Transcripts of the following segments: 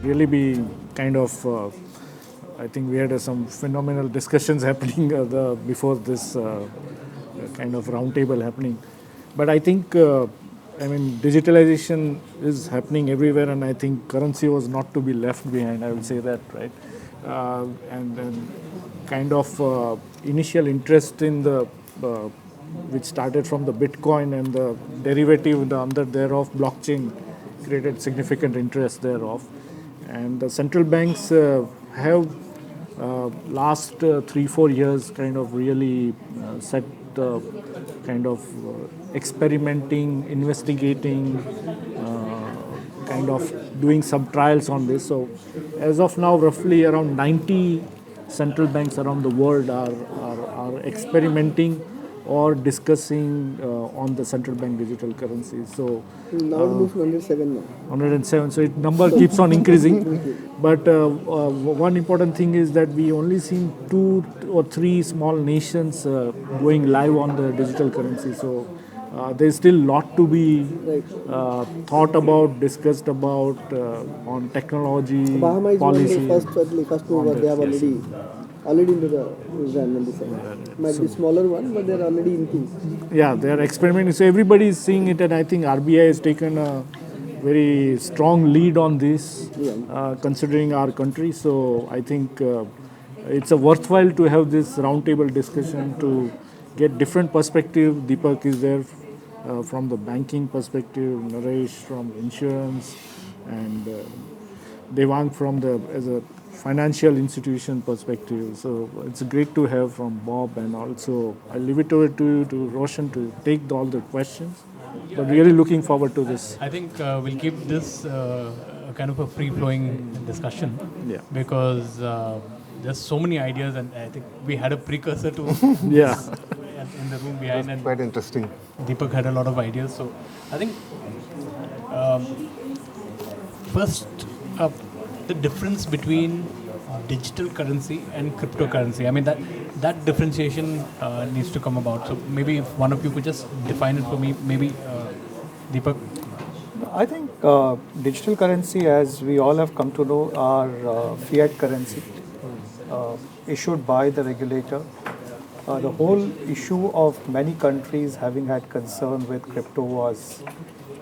really be kind of, I think we had some phenomenal discussions happening before this kind of roundtable happening. But I think, digitalization is happening everywhere, and I think currency was not to be left behind. I would say that, right? And then kind of initial interest in the which started from the Bitcoin and the derivative the under thereof blockchain created significant interest thereof, and the central banks have last 3-4 years kind of really set kind of experimenting, investigating, kind of doing some trials on this. So as of now, roughly around 90 central banks around the world are experimenting or discussing on the central bank digital currencies. So now it moves to 107 now. 107. So it number keeps on increasing. But one important thing is that we only seen 2 or 3 small nations going live on the digital currency. So there's still a lot to be thought about, discussed about on technology, Bahama is policy. one of the first mover. They have already into the design. Might be smaller one, but they're already in things. Yeah, they are experimenting. So everybody is seeing it, and I think RBI has taken a very strong lead on this, considering our country. So I think it's a worthwhile to have this roundtable discussion to get different perspective. Deepak is there from the banking perspective, Naresh from insurance, and Devang from as a financial institution perspective. So it's great to have from Bob, and also I leave it over to you, to Roshan, to take all the questions. But really looking forward to this. I think we'll keep this kind of a free-flowing discussion, because there's so many ideas, and I think we had a precursor to this in the room behind. That's quite interesting. Deepak had a lot of ideas. So I think first, the difference between digital currency and cryptocurrency. I mean, that differentiation needs to come about. So maybe if one of you could just define it for me, maybe Deepak. I think digital currency, as we all have come to know, are fiat currency issued by the regulator. The whole issue of many countries having had concern with crypto was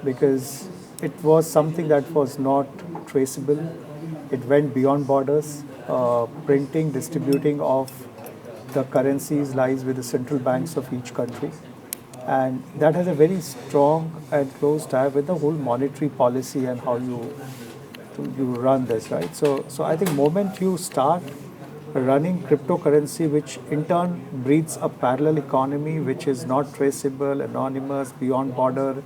because it was something that was not traceable. It went beyond borders. Printing, distributing of the currencies lies with the central banks of each country. And that has a very strong and close tie with the whole monetary policy and how you run this, right? So I think moment you start running cryptocurrency, which in turn breeds a parallel economy, which is not traceable, anonymous, beyond border,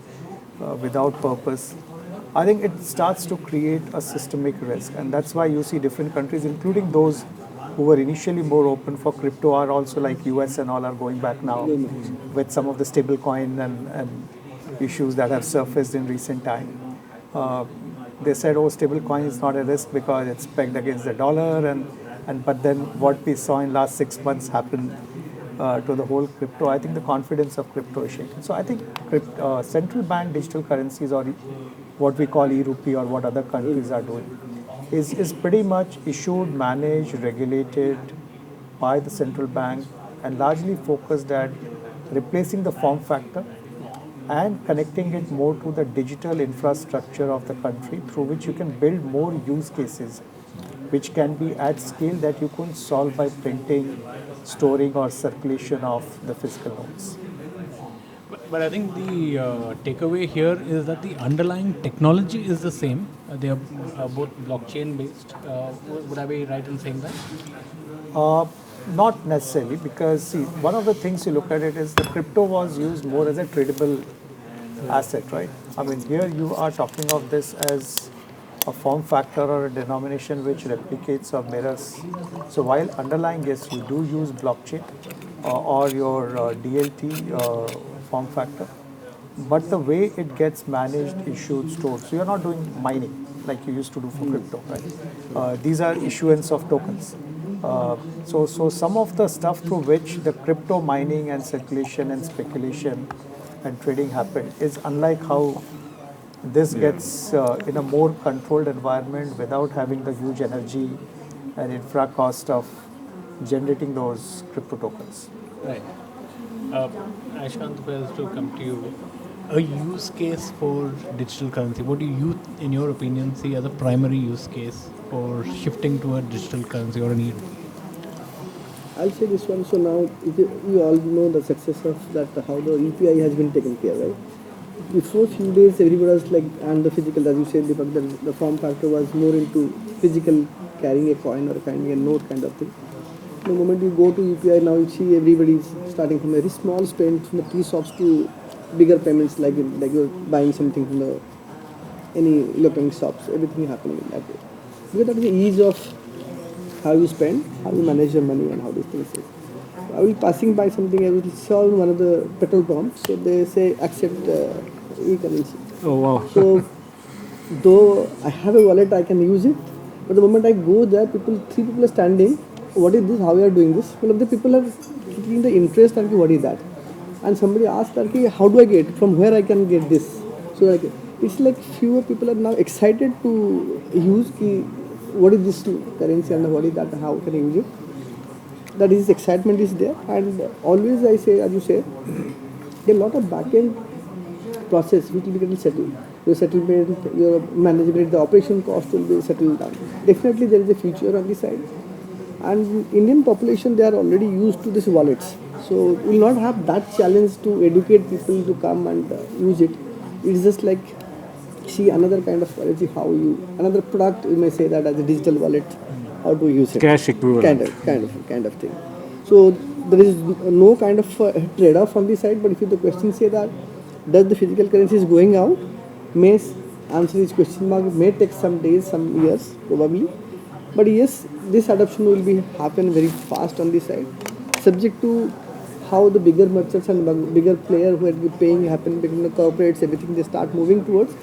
without purpose, I think it starts to create a systemic risk. And that's why you see different countries, including those who were initially more open for crypto, are also like US and all are going back now with some of the stable coin and issues that have surfaced in recent time. They said, oh, stable coin is not a risk because it's pegged against the dollar, but then what we saw in last 6 months happened to the whole crypto. I think the confidence of crypto is shaken. So I think central bank digital currencies, or what we call e-rupee, or what other countries are doing, is pretty much issued, managed, regulated by the central bank, and largely focused at replacing the form factor and connecting it more to the digital infrastructure of the country, through which you can build more use cases which can be at scale that you couldn't solve by printing, storing, or circulation of the physical notes. But I think the takeaway here is that the underlying technology is the same. They are both blockchain based. Would I be right in saying that? Not necessarily, because see, one of the things you look at it is the crypto was used more as a tradable asset, right? I mean, here you are talking of this as a form factor or a denomination which replicates or mirrors. So while underlying, yes, you do use blockchain or your DLT form factor, but the way it gets managed, issued, stored. So you're not doing mining like you used to do for crypto, right? These are issuance of tokens. So some of the stuff through which the crypto mining and circulation and speculation and trading happened is unlike how this gets in a more controlled environment without having the huge energy and infra cost of generating those crypto tokens. Right. Ashkant, if I was to come to you, a use case for digital currency, what do you, in your opinion, see as a primary use case for shifting to a digital currency or a need? I'll say this one. So now you all know the success of that, how the UPI has been taken care, right? Before few days, everybody was like, and the physical, as you said, Deepak, the form factor was more into physical, carrying a coin or carrying a note kind of thing. The moment you go to UPI now, you see everybody is starting from very small spend from the tea shops to bigger payments, like you're buying something from the any electronic shops. Everything happening in that way. Because that is the ease of how you spend, how you manage your money, and how these things is. I will passing by something. I saw one of the petrol pumps. So they say accept e-currency. Oh wow. So though I have a wallet, I can use it. But the moment I go there, three people are standing. What is this? How you are doing this? Well, the people are taking the interest and what is that? And somebody asked, how do I get it? From where I can get this? So it's like fewer people are now excited to use what is this currency and what is that and how can I use it? That is excitement is there. And always I say, as you say, there are a lot of back-end process which will be getting settled. Your settlement, your management, the operation cost will be settled down. Definitely there is a future on this side. And Indian population, they are already used to these wallets. So we will not have that challenge to educate people to come and use it. It's just like, see another kind of currency, another product, you may say that as a digital wallet, how to use it. Cash equivalent. Kind of thing. So there is no kind of trade-off on this side, but if the question say that, does the physical currency is going out, may answer is question mark, may take some days, some years, probably. But yes, this adoption will be happen very fast on this side, subject to how the bigger merchants and bigger players who are paying happen, between the corporates, everything they start moving towards.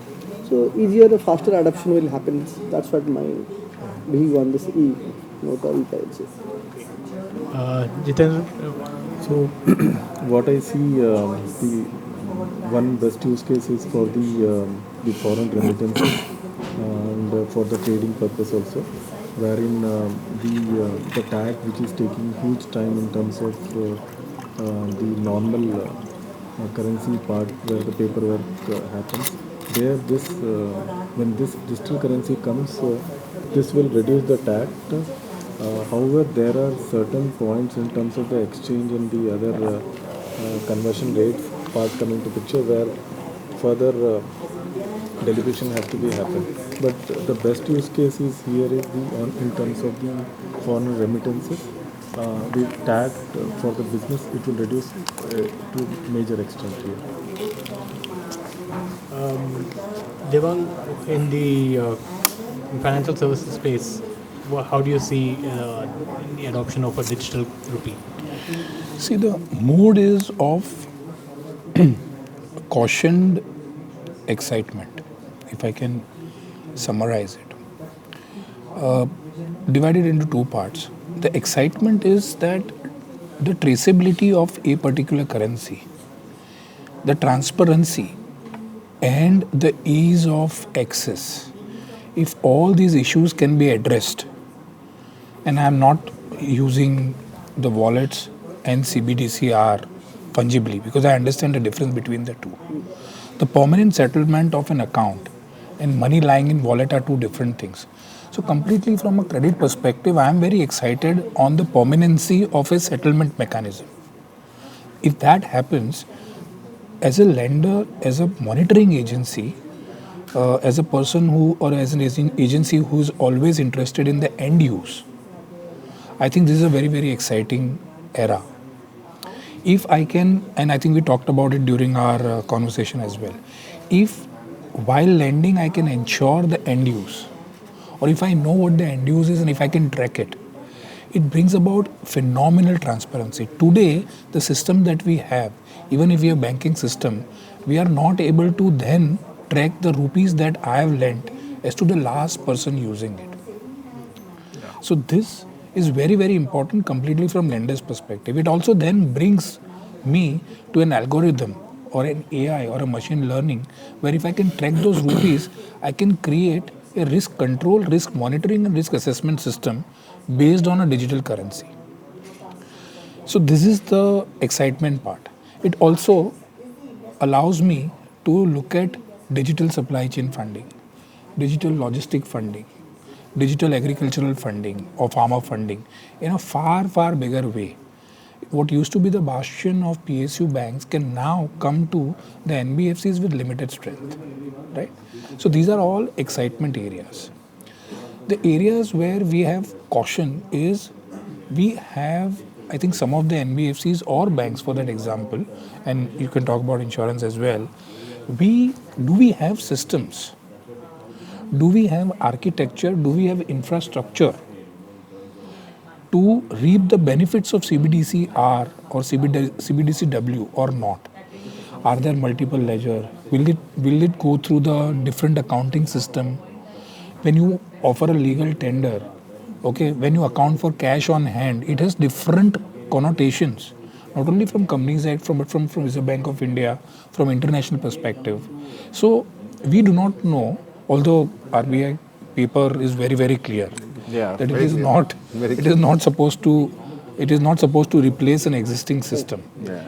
So easier, the faster adoption will happen. That's what my view on this note or e-currency. Jeetendra? So what I see, the one best use case is for the foreign remittances and for the trading purpose also, wherein the tag which is taking huge time in terms of the normal currency part where the paperwork happens. There, when this digital currency comes, this will reduce the tag. However, there are certain points in terms of the exchange and the other conversion rates part coming to picture where further deliberation has to be happen. But the best use case is here is in terms of the foreign remittances. The tag for the business, it will reduce to major extent here. Devang, in the financial services space, how do you see the adoption of a digital rupee? See, the mood is of cautioned excitement, if I can summarize it. Divided into two parts. The excitement is that the traceability of a particular currency, the transparency, and the ease of access. If all these issues can be addressed, and I am not using the wallets and CBDC are fungibly because I understand the difference between the two. The permanent settlement of an account and money lying in wallet are two different things. So completely from a credit perspective, I am very excited on the permanency of a settlement mechanism. If that happens, as a lender, as a monitoring agency, as a person who or as an agency who is always interested in the end use, I think this is a very, very exciting era. If I can, and I think we talked about it during our conversation as well, if while lending I can ensure the end use, or if I know what the end use is and if I can track it, it brings about phenomenal transparency. Today, the system that we have, even if we have banking system, we are not able to then track the rupees that I have lent as to the last person using it. So this is very, very important completely from lender's perspective. It also then brings me to an algorithm or an AI or a machine learning, where if I can track those rupees, I can create a risk control, risk monitoring and risk assessment system based on a digital currency. So this is the excitement part. It also allows me to look at digital supply chain funding, digital logistic funding, digital agricultural funding or farmer funding in a far, far bigger way. What used to be the bastion of PSU banks can now come to the NBFCs with limited strength, right? So these are all excitement areas. The areas where we have caution is we have, I think, some of the NBFCs or banks for that example, and you can talk about insurance as well. Do we have systems? Do we have architecture? Do we have infrastructure to reap the benefits of CBDCR or CBDCW or not? Are there multiple ledger? Will it go through the different accounting system? When you offer a legal tender, okay, when you account for cash on hand, it has different connotations, not only from companies side, but from Reserve Bank of India, from international perspective. So we do not know, although RBI paper is very, very clear that it is not supposed to replace an existing system.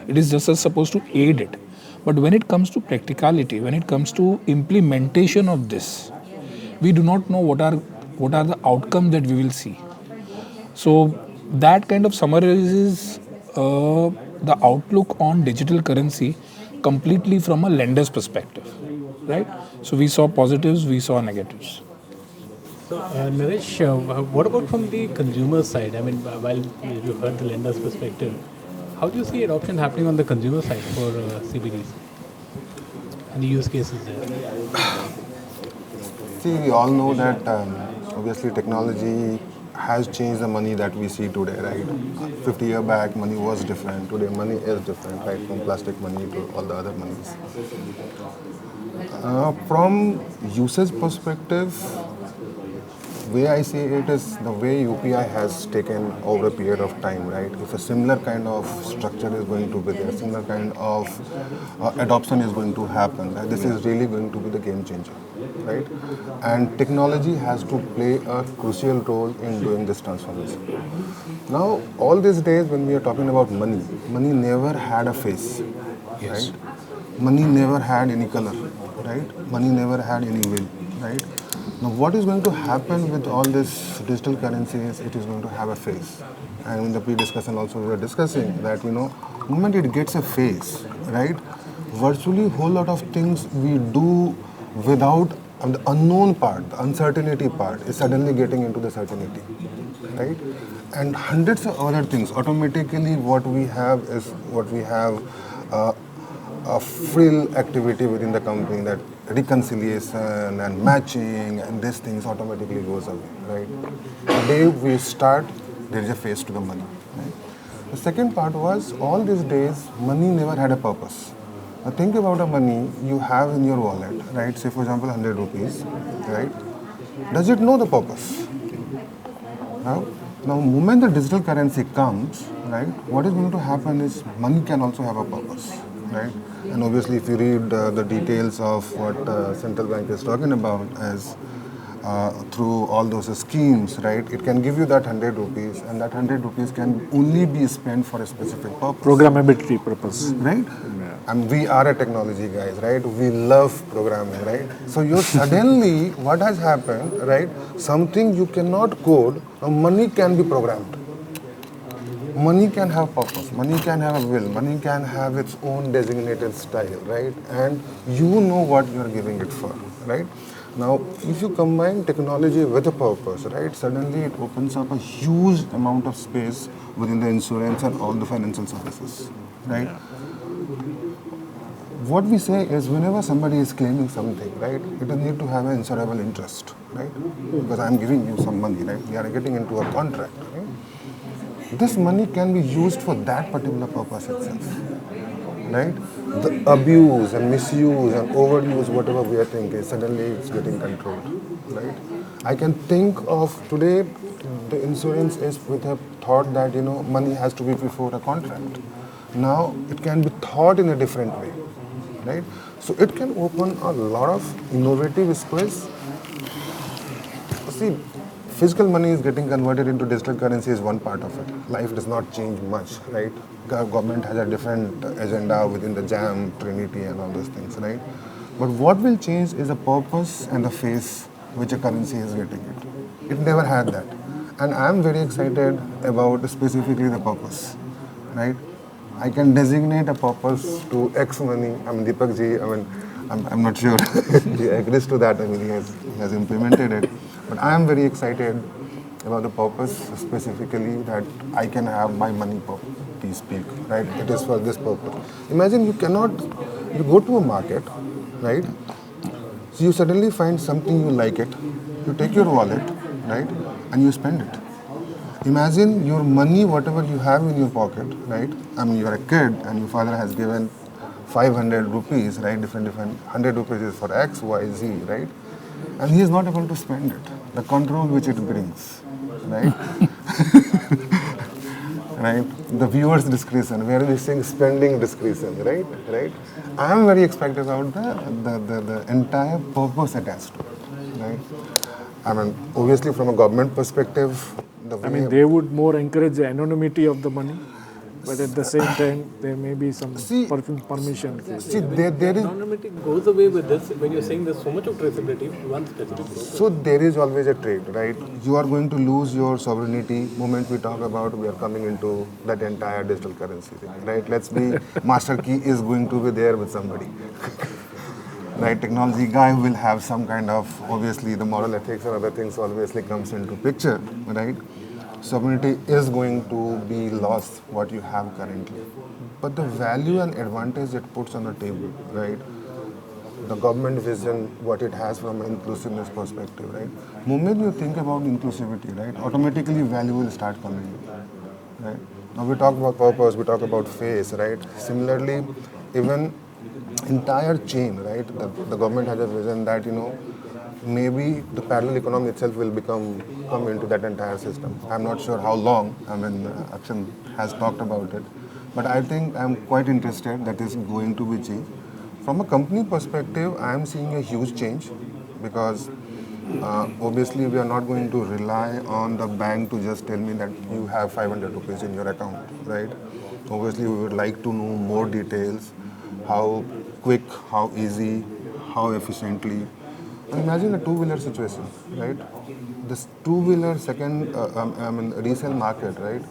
It is just supposed to aid it. But when it comes to practicality, when it comes to implementation of this, we do not know what are the outcomes that we will see. So that kind of summarizes the outlook on digital currency completely from a lender's perspective, right? So we saw positives, we saw negatives. So, Naresh, what about from the consumer side? I mean, while you heard the lender's perspective, how do you see adoption happening on the consumer side for CBDs and the use cases there? See, we all know that obviously technology has changed the money that we see today, right? 50 years back, money was different. Today, money is different, right? From plastic money to all the other monies. From usage perspective, way I see it is the way UPI has taken over a period of time, right? If a similar kind of structure is going to be there, similar kind of adoption is going to happen, right? This is really going to be the game changer, right? And technology has to play a crucial role in doing this transformation. Now, all these days when we are talking about money, money never had a face, right? Money never had any color, right? Money never had any will, right? Now, what is going to happen with all this digital currencies? It is going to have a face. And in the pre-discussion also we were discussing that, the moment it gets a face, right? Virtually whole lot of things we do without the unknown part, the uncertainty part is suddenly getting into the certainty, right? And hundreds of other things. Automatically what we have a frill activity within the company, that reconciliation and matching and these things automatically goes away, right? The day we start, there is a face to the money, right? The second part was, all these days, money never had a purpose. Now think about the money you have in your wallet, right? Say for example 100 rupees, right? Does it know the purpose? Now, moment the digital currency comes, right, what is going to happen is money can also have a purpose, right? And obviously if you read the details of what central bank is talking about as through all those schemes, right, it can give you that 100 rupees and that 100 rupees can only be spent for a specific purpose. Programmability purpose. Right? Yeah. And we are a technology guys, right? We love programming, right? So you suddenly, what has happened, right? Something you cannot code, money can be programmed. Money can have purpose, money can have a will, money can have its own designated style, right? And you know what you are giving it for, right? Now, if you combine technology with a purpose, right, suddenly it opens up a huge amount of space within the insurance and all the financial services, right? What we say is, whenever somebody is claiming something, right, it doesn't need to have an insurable interest, right? Because I'm giving you some money, right? We are getting into a contract, right? This money can be used for that particular purpose itself, right? The abuse and misuse and overuse, whatever we are thinking, suddenly it's getting controlled, right? I can think of today, the insurance is with a thought that, money has to be before a contract. Now, it can be thought in a different way, right? So it can open a lot of innovative space. See, physical money is getting converted into digital currency is one part of it. Life does not change much, right? Government has a different agenda within the JAM, Trinity and all those things, right? But what will change is the purpose and the face which a currency is getting it. It never had that. And I'm very excited about specifically the purpose, right? I can designate a purpose to X money. I mean, Deepak ji, I'm not sure he agrees to that. I mean, he has implemented it. But I am very excited about the purpose specifically that I can have my money to speak, right? It is for this purpose. Imagine you go to a market, right? So you suddenly find something you like it, you take your wallet, right? And you spend it. Imagine your money, whatever you have in your pocket, right? I mean, you are a kid and your father has given 500 rupees, right? Different 100 rupees is for X, Y, Z, right? And he is not able to spend it. The control which it brings, right? Right? The viewer's discretion, where we saying spending discretion, right? Right? I am very excited about the entire purpose attached to it, right? I mean, obviously from a government perspective, I mean, they would more encourage the anonymity of the money, but at the same time, there may be some permission. See, there is Anonymity goes away with this when you're saying there's so much of traceability, one specific group. So there is always a trade, right? You are going to lose your sovereignty moment we talk about we are coming into that entire digital currency thing, right? Let's be master key is going to be there with somebody. Right, technology guy will have some kind of, obviously the moral ethics and other things obviously comes into picture, right? Sovereignty is going to be lost what you have currently. But the value and advantage it puts on the table, right? The government vision, what it has from an inclusiveness perspective, right? Moment you think about inclusivity, right, automatically value will start coming in, right? Now we talk about purpose, we talk about face, right? Similarly, even entire chain, right? The government has a vision that, maybe the parallel economy itself will come into that entire system. I'm not sure how long. I mean, Akshan has talked about it. But I think I'm quite interested that is going to be changed. From a company perspective, I'm seeing a huge change because obviously we are not going to rely on the bank to just tell me that you have 500 rupees in your account, right? Obviously, we would like to know more details, how quick, how easy, how efficiently. And imagine a two-wheeler situation, right? This two-wheeler resale market, right?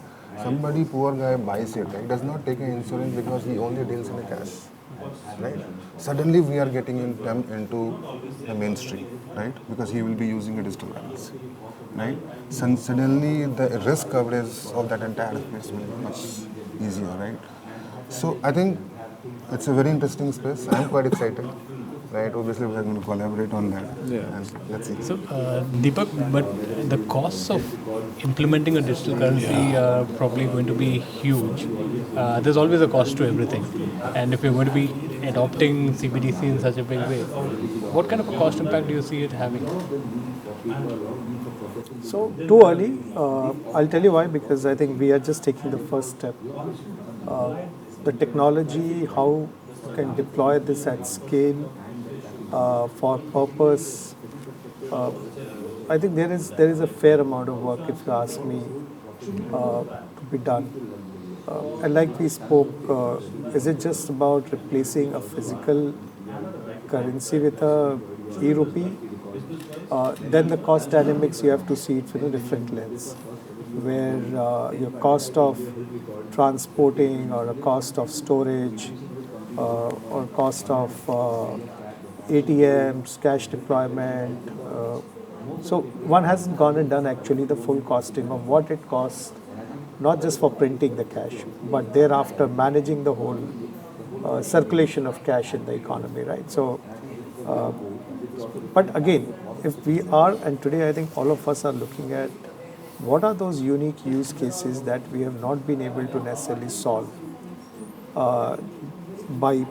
Somebody, poor guy, buys it, right? Does not take an insurance because he only deals in a cash, right? Suddenly we are getting into the mainstream, right? Because he will be using a digital currency, right? Suddenly the risk coverage of that entire space will be much easier, right? So I think it's a very interesting space. I'm quite excited, right? Obviously, we are going to collaborate on that. Yeah. And let's see. So, Deepak, but the costs of implementing a digital currency are probably going to be huge. There's always a cost to everything. And if you're going to be adopting CBDC in such a big way, what kind of a cost impact do you see it having? So too early. I'll tell you why, because I think we are just taking the first step. The technology, how you can deploy this at scale for purpose. I think there is a fair amount of work, if you ask me, to be done. And like we spoke, is it just about replacing a physical currency with a e-rupee? Then the cost dynamics, you have to see it from a different lens, where your cost of transporting or a cost of storage or cost of ATMs, cash deployment. So one hasn't gone and done actually the full costing of what it costs, not just for printing the cash, but thereafter managing the whole circulation of cash in the economy, right? So, but again, if we are, and today I think all of us are looking at what are those unique use cases that we have not been able to necessarily solve by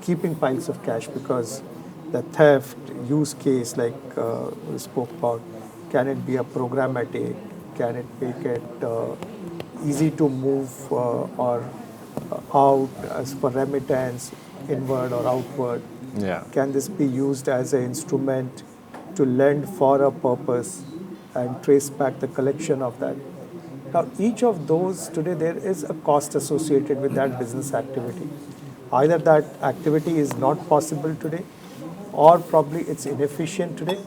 keeping piles of cash, because the theft use case, like we spoke about, can it be a programmatic? Can it make it easy to move or out as for remittance? inward or outward? Yeah. Can this be used as an instrument to lend for a purpose and trace back the collection of that? Now, each of those today, there is a cost associated with that business activity. Either that activity is not possible today, or probably it's inefficient today.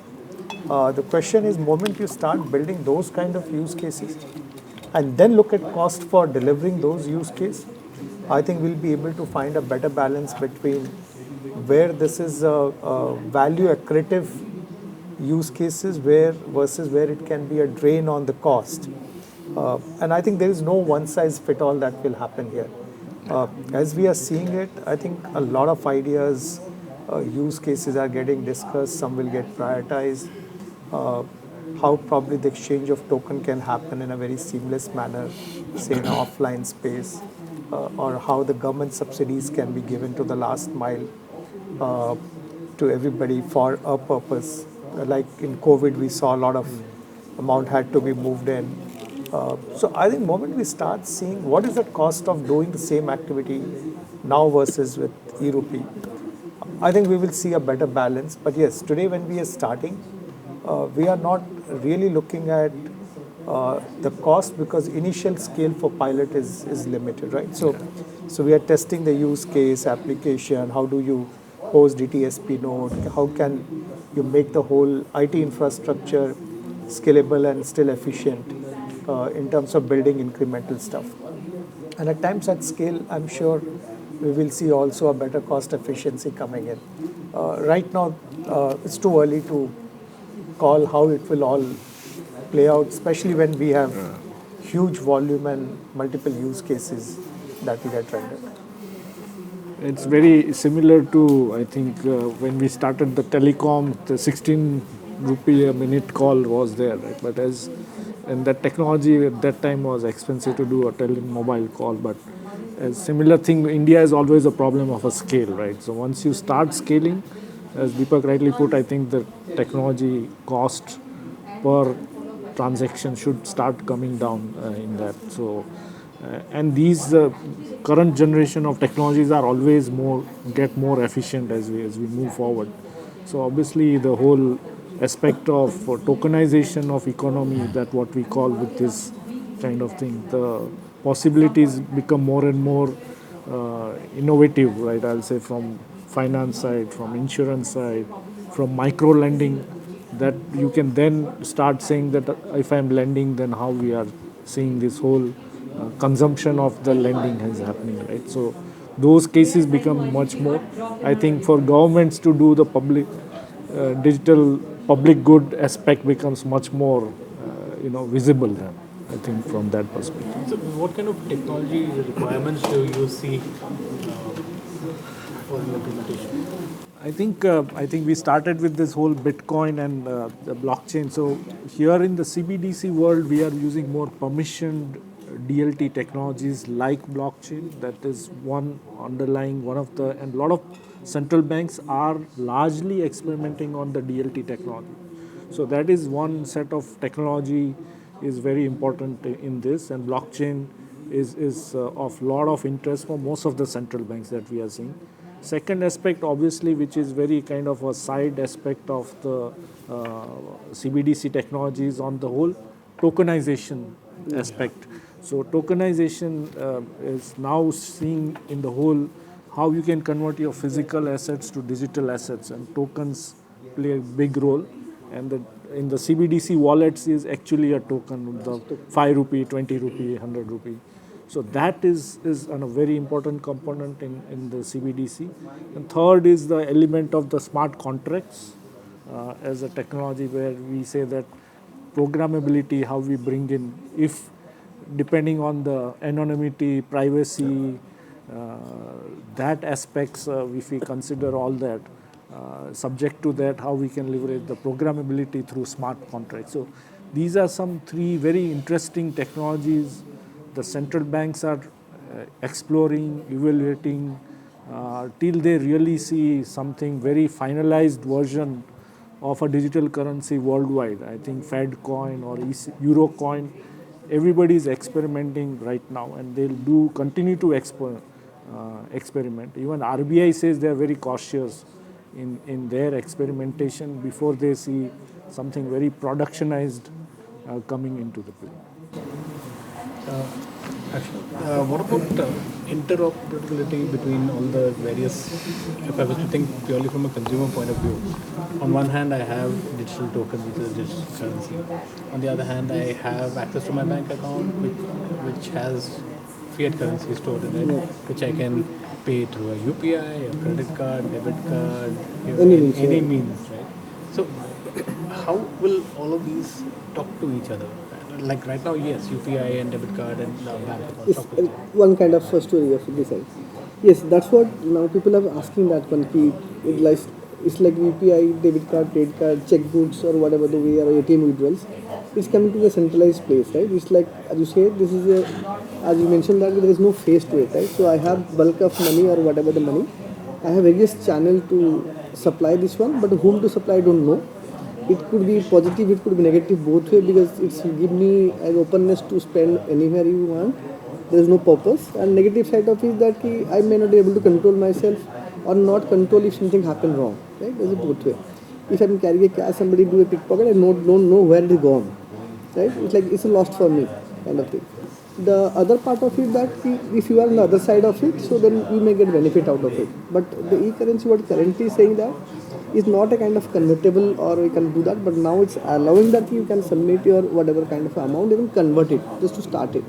The question is, moment you start building those kind of use cases, and then look at cost for delivering those use cases, I think we'll be able to find a better balance between where this is a value accretive use cases versus where it can be a drain on the cost. And I think there is no one size fit all that will happen here. As we are seeing it, I think a lot of ideas, use cases are getting discussed, some will get prioritized. How probably the exchange of token can happen in a very seamless manner, say in an offline space, or how the government subsidies can be given to the last mile to everybody for a purpose. Like in COVID, we saw a lot of amount had to be moved in. So I think the moment we start seeing what is the cost of doing the same activity now versus with e-rupee, I think we will see a better balance. But yes, today when we are starting, we are not really looking at the cost because initial scale for pilot is limited, right? So we are testing the use case, application, how do you host DTSP node, how can you make the whole IT infrastructure scalable and still efficient in terms of building incremental stuff. And at times at scale, I'm sure we will see also a better cost efficiency coming in. Right now, it's too early to call how it will all play out, especially when we have huge volume and multiple use cases that we get rendered. It's very similar to, I think, when we started the telecom, the 16 rupee a minute call was there, right? But and that technology at that time was expensive to do a mobile call, but a similar thing, India is always a problem of a scale, right? So once you start scaling, as Deepak rightly put, I think the technology cost per transaction should start coming down in that. So, and these current generation of technologies are always get more efficient as we move forward. So obviously the whole aspect of tokenization of economy, that what we call with this kind of thing, the possibilities become more and more innovative, right? I'll say from finance side, from insurance side, from micro lending, that you can then start saying that if I'm lending, then how we are seeing this whole consumption of the lending is happening, right? So those cases become much more. I think for governments to do the public digital public good aspect becomes much more visible then, I think, from that perspective. So what kind of technology requirements do you see for implementation? I think we started with this whole Bitcoin and the blockchain. So here in the CBDC world, we are using more permissioned DLT technologies like blockchain. That is one underlying and a lot of central banks are largely experimenting on the DLT technology. So that is one set of technology is very important in this, and blockchain is of lot of interest for most of the central banks that we are seeing. Second aspect, obviously, which is very kind of a side aspect of the CBDC technologies on the whole tokenization aspect. So tokenization is now seeing in the whole how you can convert your physical assets to digital assets, and tokens play a big role. And in the CBDC wallets is actually a token, the 5 rupee, 20 rupee, 100 rupee. So that is a very important component in the CBDC. And third is the element of the smart contracts as a technology where we say that programmability, how we bring in, if depending on the anonymity, privacy, that aspects, if we consider all that, subject to that, how we can leverage the programmability through smart contracts. So these are some three very interesting technologies the central banks are exploring, evaluating, till they really see something very finalized version of a digital currency worldwide. I think Fed coin or Euro coin, everybody is experimenting right now, and they'll continue to experiment. Even RBI says they are very cautious in their experimentation before they see something very productionized coming into the play. What about interoperability between all the various, if I was to think purely from a consumer point of view, on one hand I have digital token, which is digital currency. On the other hand, I have access to my bank account, which has fiat currency stored in it, which I can pay through a UPI, a credit card, debit card, any means, right? So how will all of these talk to each other? Like right now, yes, UPI and debit card and bank account It's talk to each other. one kind of story of this side. Yes, that's what now people are asking that one key. It's like UPI, debit card, credit card, checkbooks or whatever the way or ATM withdrawals. It's coming to a centralized place, right? It's like as you say, this is a, as you mentioned that there is no face to it, right? So I have bulk of money or whatever the money. I have various channel to supply this one, but whom to supply I don't know. It could be positive, it could be negative both way because it's give me an openness to spend anywhere you want. There is no purpose. And negative side of it is that I may not be able to control myself or not control if something happen wrong. Right? There's a both way. If I'm carrying a cash, somebody do a pickpocket, I don't know where it is gone. Right? It's like it's a lost for me kind of thing. The other part of it that if you are on the other side of it, so then you may get benefit out of it. But the e-currency, what currently is saying that is not a kind of convertible or you can do that, but now it's allowing that you can submit your whatever kind of amount and convert it just to start it.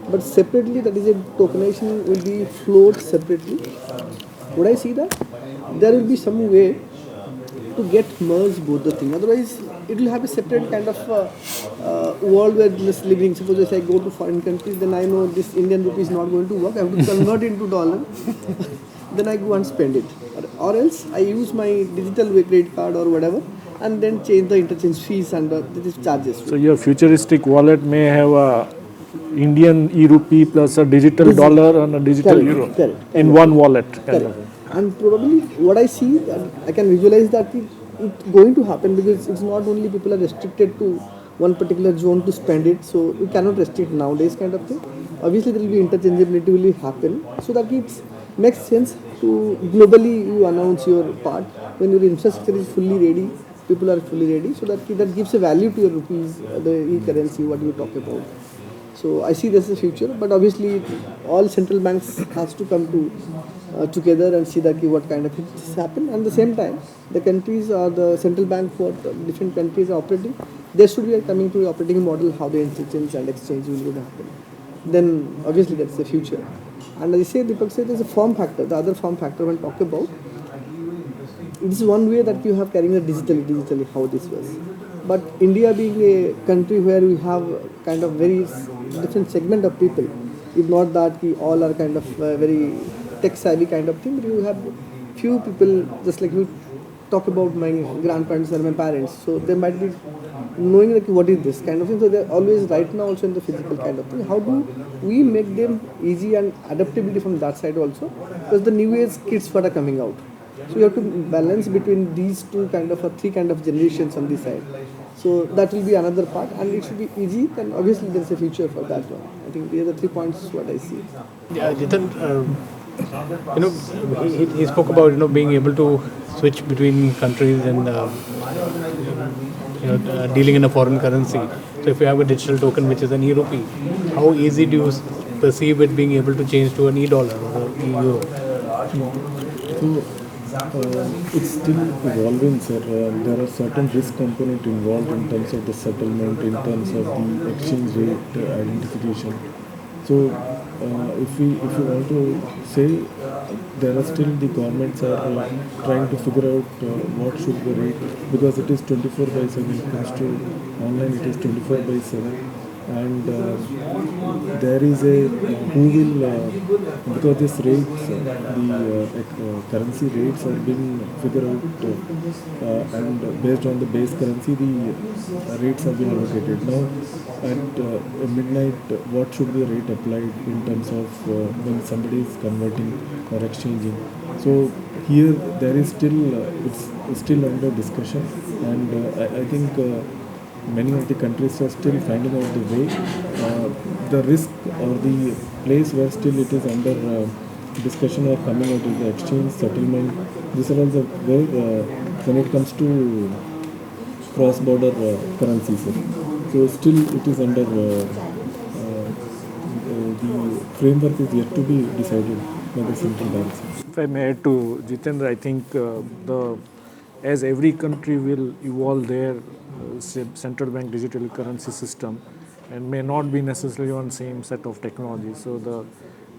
But separately, that is a tokenization will be flowed separately. Would I see that? There will be some way to get merged both the things. Otherwise, it will have a separate kind of world where this living. Suppose if I go to foreign countries, then I know this Indian rupee is not going to work. I have to convert into dollar. Then I go and spend it. Or else I use my digital credit card or whatever and then change the interchange fees and the charges. So your futuristic wallet may have a Indian e-rupee plus a digital dollar and a digital Correct, euro correct. in one wallet. Correct. And probably what I see, I can visualize that it's going to happen because it's not only people are restricted to one particular zone to spend it, so you cannot restrict nowadays kind of thing. Obviously there will be interchangeability will happen so that it makes sense to globally you announce your part when your infrastructure is fully ready, people are fully ready, so that gives a value to your rupees, the e-currency, what you talk about. So I see this as a future, but obviously all central banks has to come to together and see that what kind of things happen. And at the same time, the countries or the central bank for different countries are operating, there should be coming to the operating model how the interchange and exchange will happen. Then obviously that's the future. And as I say, Deepak said there's a form factor. The other form factor when talk about, it is one way that you have carrying it digitally how this was. But India being a country where we have kind of very different segment of people, if not that we all are kind of very tech savvy kind of thing, but you have few people just like you talk about my grandparents or my parents, so they might be knowing like what is this kind of thing, so they're always right now also in the physical kind of thing. How do we make them easy and adaptability from that side also, because the new age kids what are coming out, so you have to balance between these two kind of three kind of generations on this side. So that will be another part and it should be easy, and obviously there is a future for that one. I think these are the 3 points what I see. Yeah, Jeetendra, he spoke about being able to switch between countries and dealing in a foreign currency. So if you have a digital token which is an e-rupee, how easy do you perceive it being able to change to an e-dollar or an e-euro? So it's still evolving, sir. There are certain risk component involved in terms of the settlement, in terms of the exchange rate identification. So if you want to say, there are still the governments are trying to figure out what should the rate, because it is 24/7. When it comes to online, it is 24/7. And there is a who will because these rates, the currency rates have been figured out and based on the base currency the rates have been allocated. Now at midnight what should be the rate applied in terms of when somebody is converting or exchanging. So here there is still it's still under discussion, and I think many of the countries are still finding out the way. The risk or the place where still it is under discussion are coming out is the exchange settlement. These are all the very when it comes to cross-border currencies. So still it is under the framework is yet to be decided by the central banks. If I may add to Jeetendra, I think as every country will evolve their central bank digital currency system and may not be necessarily on same set of technology. So the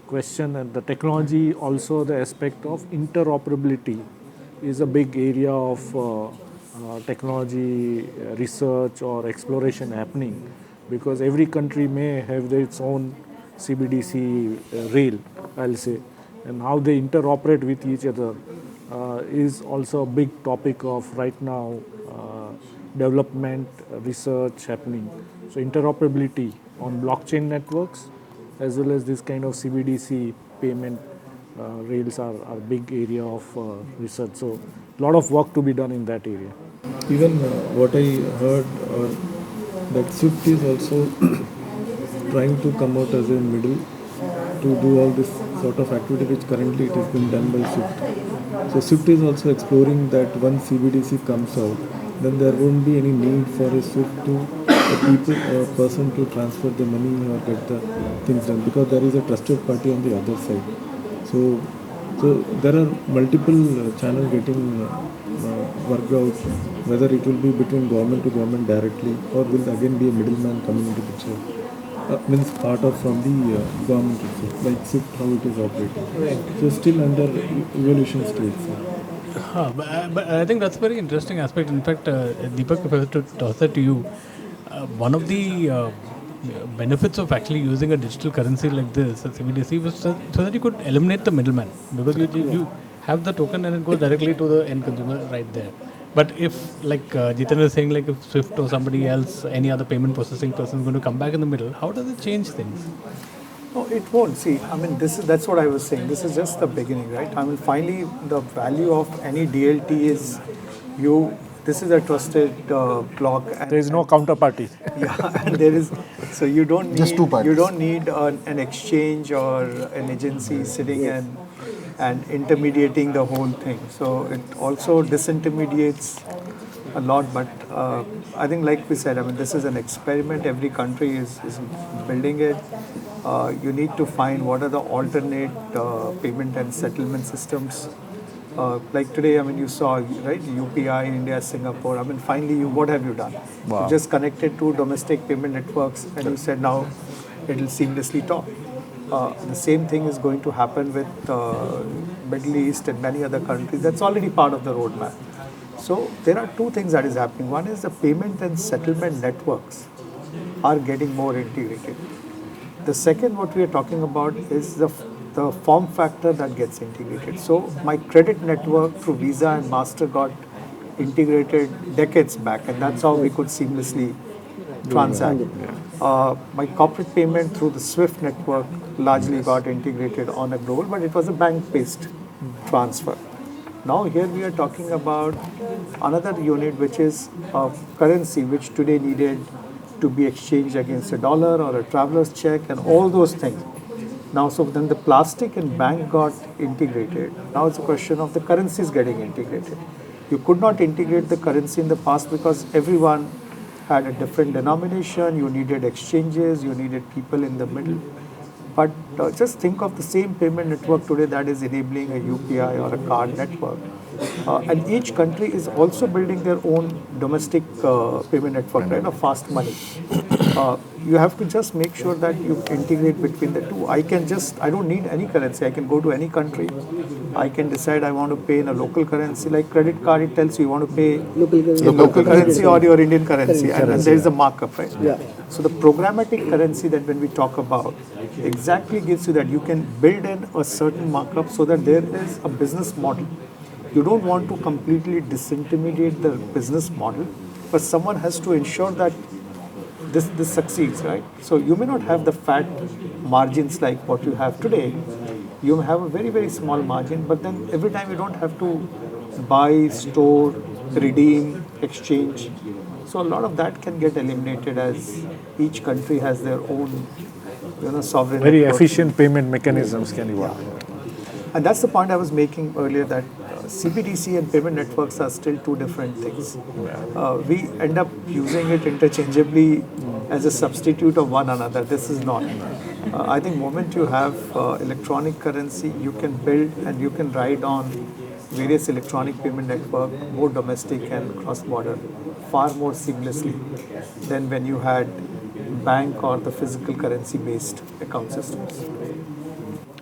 question and the technology, also the aspect of interoperability is a big area of technology research or exploration happening, because every country may have its own CBDC rail, I'll say, and how they interoperate with each other is also a big topic of right now development research happening. So interoperability on blockchain networks as well as this kind of CBDC payment rails are big area of research. So a lot of work to be done in that area. Even what I heard that SWIFT is also trying to come out as a middle to do all this sort of activity which currently it is being done by SWIFT. So SWIFT is also exploring that once CBDC comes out, then there won't be any need for a SWIFT to a person to transfer the money or get the things done, because there is a trusted party on the other side. So there are multiple channels getting worked out, whether it will be between government to government directly or will again be a middleman coming into picture. Means part of from the government itself, like SWIFT, how it is operating. Right. So still under evolution stage. But I think that's a very interesting aspect. In fact, Deepak, if I were to toss that to you, one of the benefits of actually using a digital currency like this, a CBDC, was so that you could eliminate the middleman, because you have the token and it goes directly to the end consumer right there. But if, like Jeetendra is saying, like if SWIFT or somebody else, any other payment processing person is going to come back in the middle, how does it change things? No, it won't. See, I mean, that's what I was saying. This is just the beginning, right? I mean, finally, the value of any DLT is this is a trusted block. There is no counterparty. Yeah, and there is. So you don't need Just two parties. You don't need an exchange or an agency sitting and intermediating the whole thing. So it also disintermediates a lot. But I think, like we said, I mean, this is an experiment. Every country is building it. You need to find what are the alternate payment and settlement systems. Like today, I mean, you saw, right, UPI, India, Singapore. I mean, finally, what have you done? Wow. You just connected to domestic payment networks and you said now it will seamlessly talk. The same thing is going to happen with Middle East and many other countries. That's already part of the roadmap. So there are two things that is happening. One is the payment and settlement networks are getting more integrated. The second, what we are talking about, is the form factor that gets integrated. So my credit network through Visa and Master got integrated decades back, and that's how we could seamlessly transact. My corporate payment through the SWIFT network largely got integrated on a global, but it was a bank-based transfer. Now here we are talking about another unit, which is a currency which today needed to be exchanged against a dollar or a traveler's check and all those things. Now, so then the plastic and bank got integrated. Now it's a question of the currencies getting integrated. You could not integrate the currency in the past because everyone had a different denomination, you needed exchanges, you needed people in the middle. But just think of the same payment network today that is enabling a UPI or a card network. And each country is also building their own domestic payment network, right, of fast money. You have to just make sure that you integrate between the two. I don't need any currency. I can go to any country. I can decide I want to pay in a local currency. Like credit card, it tells you want to pay local currency or your Indian currency. And there is a markup, right? Yeah. So the programmatic currency that when we talk about exactly gives you that you can build in a certain markup so that there is a business model. You don't want to completely disintermediate the business model, but someone has to ensure that this succeeds, right? So you may not have the fat margins like what you have today. You have a very, very small margin, but then every time you don't have to buy, store, redeem, exchange. So a lot of that can get eliminated as each country has their own, sovereign. Very network. efficient payment mechanisms can evolve. And that's the point I was making earlier, that CBDC and payment networks are still two different things. We end up using it interchangeably as a substitute of one another. This is not. I think moment you have electronic currency, you can build and you can ride on various electronic payment network, both domestic and cross-border, far more seamlessly than when you had bank or the physical currency-based account systems.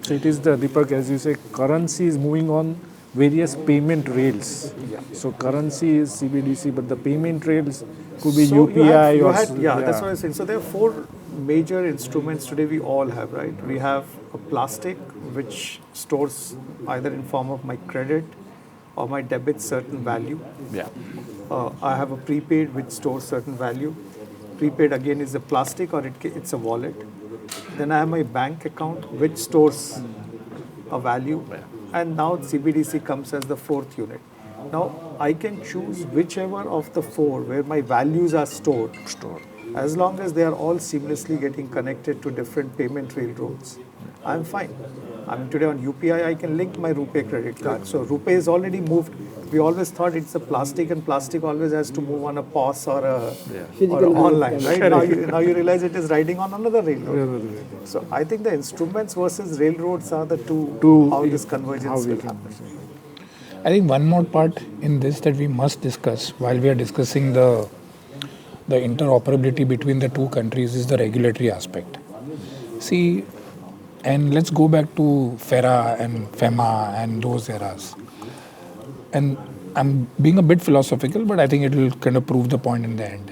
So it is the, Deepak, as you say, currency is moving on various payment rails. So currency is CBDC, but the payment rails could be So UPI that's what I was saying. So there are four major instruments today we all have, right? We have a plastic which stores either in form of my credit or my debit certain value. Yeah. I have a prepaid which stores certain value. Prepaid again is a plastic or it's a wallet. Then I have my bank account which stores a value. And now CBDC comes as the fourth unit. Now I can choose whichever of the four where my values are stored. As long as they are all seamlessly getting connected to different payment railroads, I'm fine. I mean, today on UPI, I can link my RuPay credit card. So RuPay is already moved. We always thought it's a plastic, and plastic always has to move on a POS or a online, right? Now you realize it is riding on another railroad. So I think the instruments versus railroads are the two how this convergence will happen. I think one more part in this that we must discuss while we are discussing the interoperability between the two countries is the regulatory aspect. See, and let's go back to FERA and FEMA and those eras. And I'm being a bit philosophical, but I think it will kind of prove the point in the end.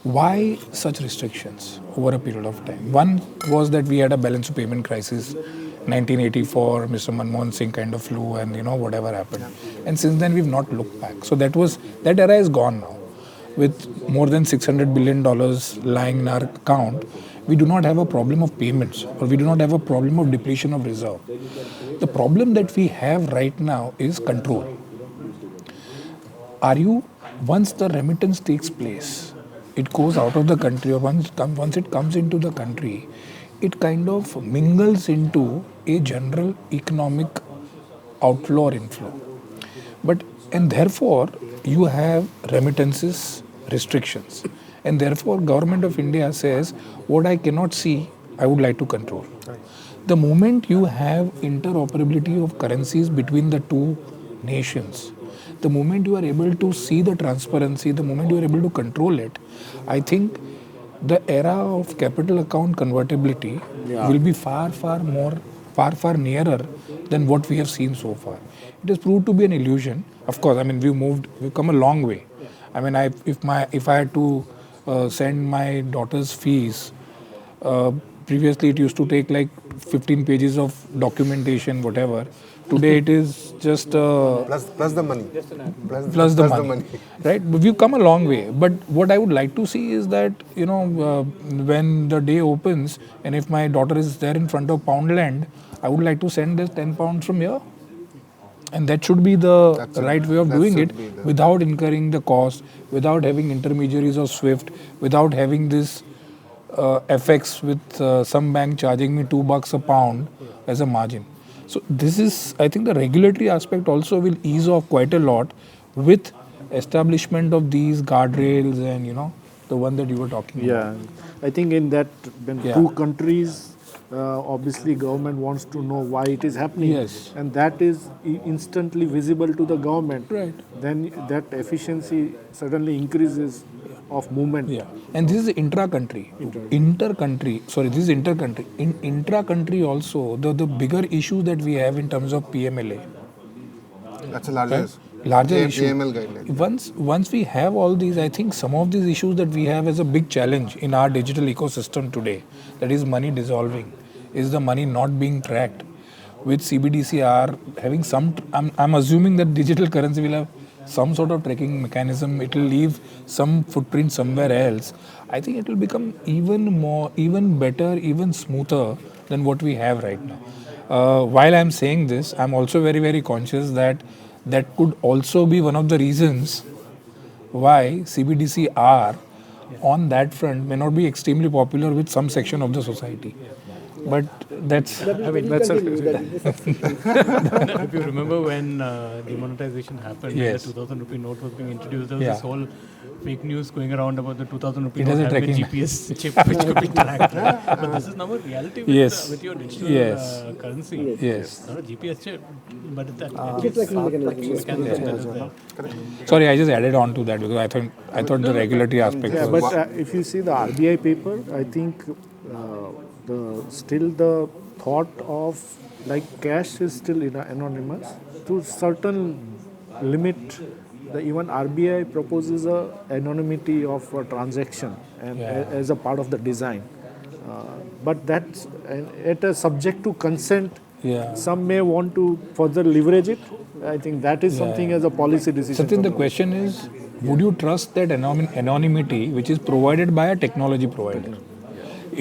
Why such restrictions over a period of time? One was that we had a balance of payment crisis, 1984, Mr. Manmohan Singh kind of flew, and whatever happened. And since then we've not looked back. So that era is gone now. With more than $600 billion lying in our account, we do not have a problem of payments, or we do not have a problem of depletion of reserve. The problem that we have right now is control. Once the remittance takes place, it goes out of the country, or once it comes into the country, it kind of mingles into a general economic outflow or inflow. And therefore, you have remittances restrictions. And therefore, Government of India says, what I cannot see, I would like to control. The moment you have interoperability of currencies between the two nations, the moment you are able to see the transparency, the moment you are able to control it, I think the era of capital account convertibility will be far nearer than what we have seen so far. It has proved to be an illusion. Of course, I mean, we've come a long way. I mean, if I had to send my daughter's fees, previously it used to take like 15 pages of documentation, whatever. Today it is just plus the money. Plus the money. Right? But we've come a long way. But what I would like to see is that, when the day opens and if my daughter is there in front of Poundland, I would like to send this 10 pounds from here. And that should be the right way of doing it without incurring the cost, without having intermediaries of SWIFT, without having this FX with some bank charging me $2 a pound as a margin. So this is, I think the regulatory aspect also will ease off quite a lot with establishment of these guardrails and, the one that you were talking about. I think in that, when two countries, obviously government wants to know why it is happening. Yes. And that is instantly visible to the government. Right. Then that efficiency suddenly increases of movement. Yeah. And this is intra-country. This is inter-country. In intra-country also, the bigger issue that we have in terms of PMLA. That's a larger issue. AML guideline. Once we have all these, I think some of these issues that we have as a big challenge in our digital ecosystem today, that is money dissolving, is the money not being tracked. With CBDC are having some, I'm assuming that digital currency will have some sort of tracking mechanism. It will leave some footprint somewhere else. I think it will become even better, even smoother than what we have right now. While I'm saying this, I'm also very, very conscious that could also be one of the reasons why CBDC are on that front may not be extremely popular with some section of the society. But that's I mean, that's a, If you remember when demonetization happened, Yes. and the 2000 rupee note was being introduced, there was Yeah. this whole fake news going around about the 2000 rupee It note has a having a tracking GPS chip which could be tracked. Right? But this is now a reality with, Yes. with your digital Yes. currency. Yes. Not a GPS chip, but it's that tracking mechanism. mechanism that is there. Sorry, I just added on to that because I thought the regulatory aspect yeah, was. but if you see the RBI paper, I think still the thought of like cash is still anonymous to certain limit. Even RBI proposes a anonymity of a transaction and as a part of the design. But that's it is subject to consent. Yeah. Some may want to further leverage it. I think that is something as a policy decision. Satyen, from the the- question is, would you trust that anonymity which is provided by a technology provider?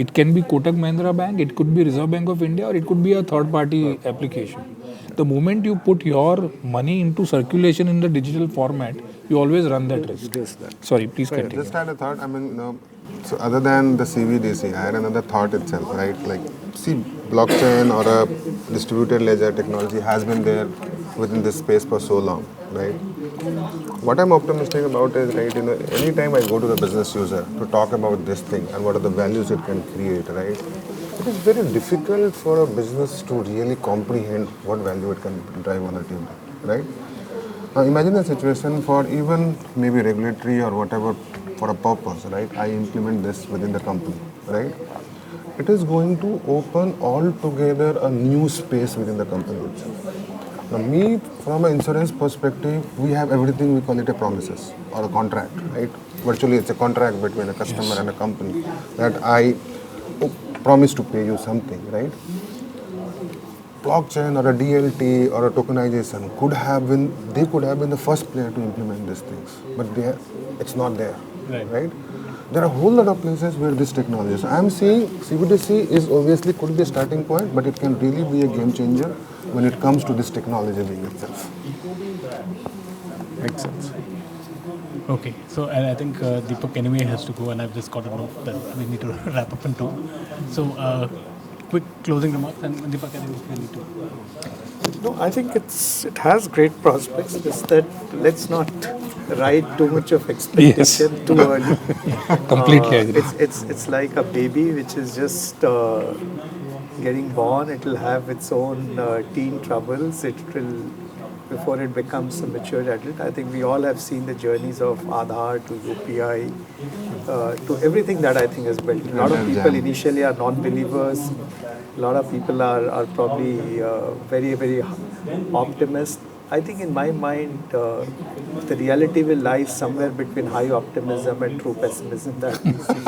It can be Kotak Mahindra Bank, it could be Reserve Bank of India, or it could be a third-party application. The moment you put your money into circulation in the digital format, you always run that risk. Sorry, please continue. Just had a thought. I mean, so other than the CBDC, I had another thought itself, right? Like, see, blockchain or a distributed ledger technology has been there within this space for so long, right? What I'm optimistic about is, right, anytime I go to the business user to talk about this thing and what are the values it can create, right? It is very difficult for a business to really comprehend what value it can drive on a table, right? Now imagine a situation for even maybe regulatory or whatever for a purpose, right? I implement this within the company, right? It is going to open altogether a new space within the company itself. Now me, from an insurance perspective, we have everything, we call it a promises or a contract, right? Virtually it's a contract between a customer and a company that I promise to pay you something, right? Blockchain or a DLT or a tokenization could have been the first player to implement these things, but it's not there, right? There are a whole lot of places where this technology is. I am saying CBDC is obviously could be a starting point, but it can really be a game changer when it comes to this technology being itself. Makes sense. Okay, so and I think Deepak anyway has to go, and I've just got a note that we need to wrap up in 2. So, quick closing remarks, and Deepak, I think we need to. No, I think it has great prospects. Just that let's not ride too much of expectation too early. Completely agree. It's like a baby which is just getting born. It will have its own teen troubles. It will before it becomes a mature adult. I think we all have seen the journeys of Aadhaar to UPI to everything that I think is built. A lot of people initially are non-believers. A lot of people are probably very, very optimist. I think in my mind, the reality will lie somewhere between high optimism and true pessimism that we see.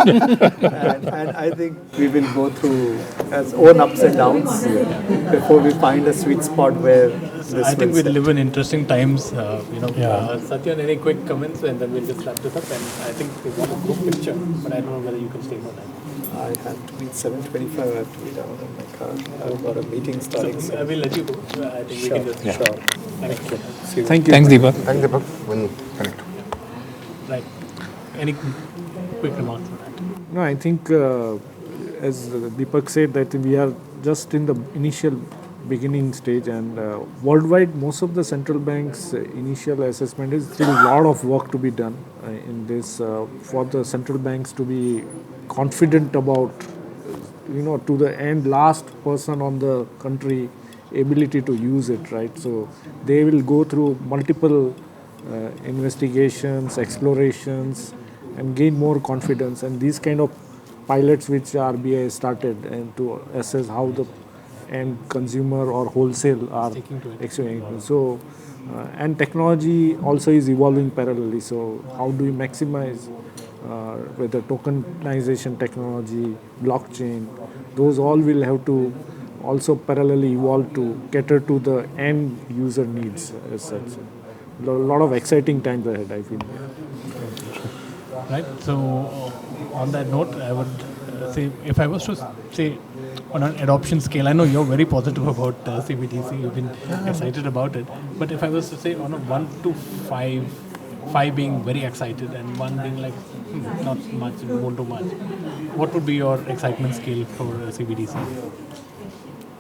and I think we will go through as own ups and downs before we find a sweet spot where this I think will we set. live in interesting times. Satyen, any quick comments, and then we'll just wrap this up. And I think we got a group picture, but I don't know whether you can stay more time. I have to be 7:25. I have to be down in my car. I've got a meeting starting So, soon. we'll let you go. I think we can just. Sure. Thank you. See you. Thank you. Thanks, Deepak. Thank you, Deepak. We'll connect. Right. Any quick remarks on that? No, I think as Deepak said that we are just in the initial beginning stage, and worldwide most of the central banks initial assessment is still a lot of work to be done in this for the central banks to be confident about to the end last person on the country ability to use it, right? So they will go through multiple investigations, explorations, and gain more confidence. And these kind of pilots which RBI started and to assess how the end consumer or wholesale are experiencing. So and technology also is evolving parallelly. So how do we maximize whether tokenization technology, blockchain, those all will have to also parallelly evolve to cater to the end user needs as such. A lot of exciting times ahead, I feel. Right. So, on that note, I would say if I was to say on an adoption scale, I know you're very positive about CBDC. You've been excited about it. But if I was to say on a 1 to 5, 5 being very excited and 1 being like not much, won't do much, what would be your excitement scale for CBDC?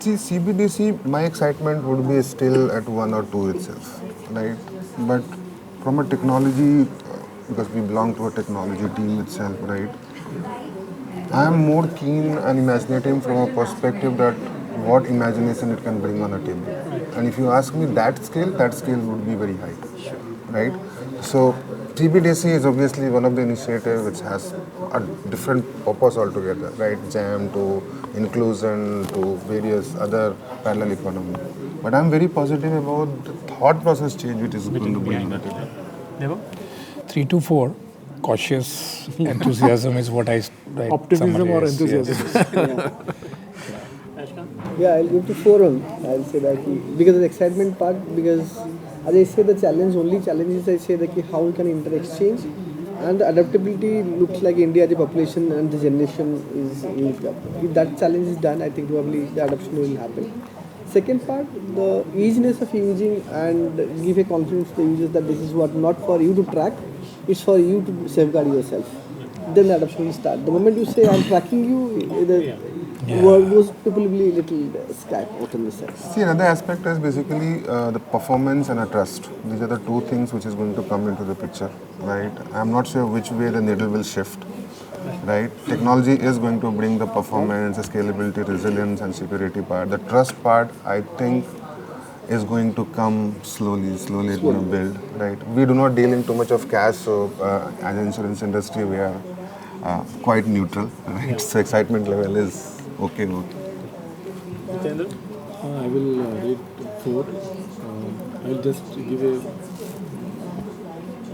See, CBDC, my excitement would be still at 1 or 2 itself, right? But from a technology, because we belong to a technology team itself, right? I am more keen and imaginative from a perspective that what imagination it can bring on a table. And if you ask me that scale would be very high, right? So CBDC is obviously one of the initiatives which has a different purpose altogether, right? Jam to inclusion to various other parallel economy. But I'm very positive about the thought process change which is going to bring on the table. Devang? 3 to 4. Cautious enthusiasm is what I Optimism or summarize. enthusiasm? Yes. Yeah, I'll give to 4 on. I'll say that because of the excitement part, because as I say, the only challenge is I say that how we can inter-exchange, and the adaptability looks like India, the population and the generation is used up. If that challenge is done, I think probably the adoption will happen. Second part, the easiness of using and give a confidence to the users that this is what not for you to track, it's for you to safeguard yourself. Then the adoption will start. The moment you say I'm tracking you, the word goes, people will be a little scared out on the side. See, another aspect is basically the performance and a trust. These are the two things which is going to come into the picture, right? I'm not sure which way the needle will shift, right? Technology is going to bring the performance, the scalability, resilience and security part. The trust part, I think, is going to come slowly it's going to build, right? We do not deal in too much of cash, so as an insurance industry, we are quite neutral, right? So excitement level is okay. Jeetendra? I will read 4. I will just give a.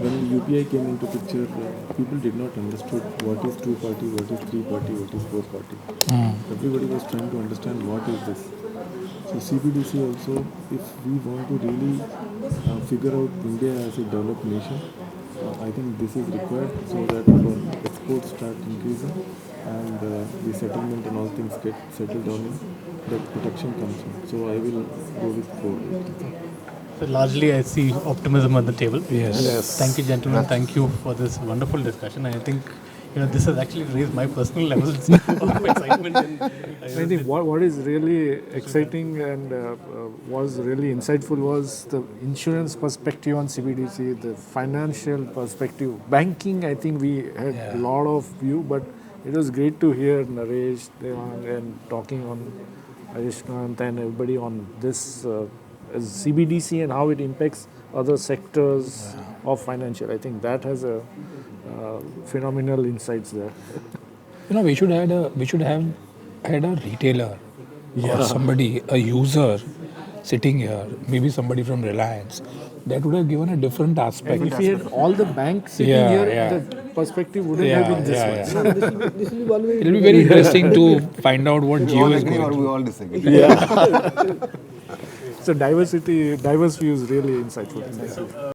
When UPI came into picture, people did not understood what is 2-party, what is 3-party, what is 4-party. Everybody was trying to understand what is this. So CBDC also, if we want to really figure out India as a developed nation, I think this is required so that our exports start increasing and the settlement and all things get settled down in, that protection comes in. So I will go with 4. So largely, I see optimism on the table. Yes. Thank you, gentlemen. Thank you for this wonderful discussion. I think this has actually raised my personal levels of excitement. I think what is really exciting and was really insightful was the insurance perspective on CBDC, the financial perspective. Banking, I think we had a lot of view, but it was great to hear Naresh, Devang, and talking on Ayaskant and everybody on this as CBDC and how it impacts other sectors of financial. I think that has a phenomenal insights there. We should have had a retailer or somebody, a user sitting here, maybe somebody from Reliance. That would have given a different aspect. And if we had all the banks sitting here, the perspective wouldn't have been this one. This will be one way. It will be very interesting to find out what We all Jio is agree going or to. we all disagree. So diverse views really insightful. Thank you.